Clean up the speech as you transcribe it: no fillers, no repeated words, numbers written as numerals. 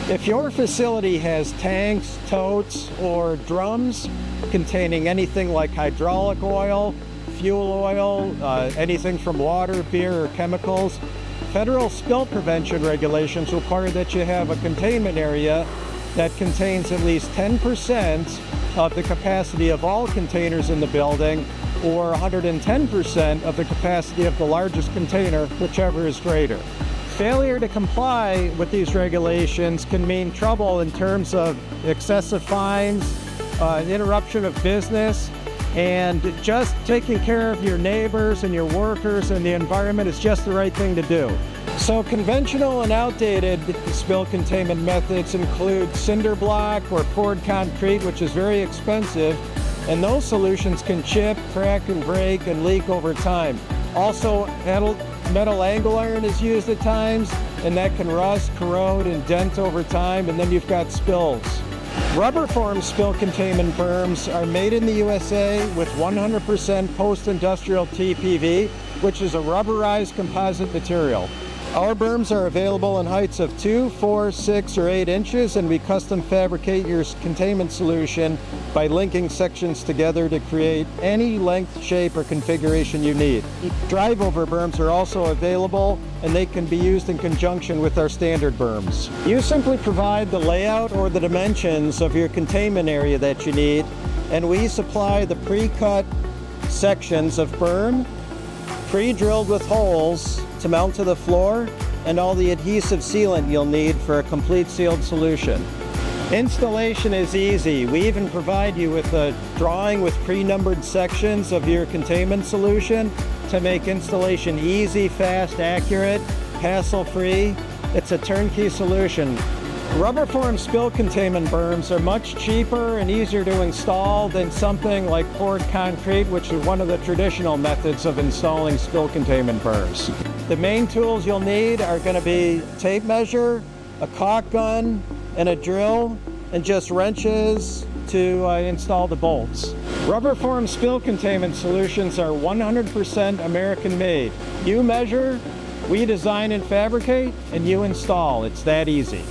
If your facility has tanks, totes, or drums containing anything like hydraulic oil, fuel oil, anything from water, beer, or chemicals, federal spill prevention regulations require that you have a containment area that contains at least 10% of the capacity of all containers in the building, or 110% of the capacity of the largest container, whichever is greater. Failure to comply with these regulations can mean trouble in terms of excessive fines, interruption of business, and just taking care of your neighbors and your workers and the environment is just the right thing to do. So conventional and outdated spill containment methods include cinder block or poured concrete, which is very expensive, and those solutions can chip, crack, and break and leak over time. Also, metal angle iron is used at times, and that can rust, corrode, and dent over time, and then you've got spills. RubberForm spill containment berms are made in the USA with 100% post-industrial TPV, which is a rubberized composite material. Our berms are available in heights of 2, 4, 6, or 8 inches, and we custom fabricate your containment solution by linking sections together to create any length, shape, or configuration you need. Drive-over berms are also available, and they can be used in conjunction with our standard berms. You simply provide the layout or the dimensions of your containment area that you need, and we supply the pre-cut sections of berm, pre-drilled with holes to mount to the floor, and all the adhesive sealant you'll need for a complete sealed solution. Installation is easy. We even provide you with a drawing with pre-numbered sections of your containment solution to make installation easy, fast, accurate, hassle-free. It's a turnkey solution. RubberForm spill containment berms are much cheaper and easier to install than something like poured concrete, which is one of the traditional methods of installing spill containment berms. The main tools you'll need are going to be tape measure, a caulk gun, and a drill, and just wrenches to install the bolts. RubberForm spill containment solutions are 100% American made. You measure, we design and fabricate, and you install. It's that easy.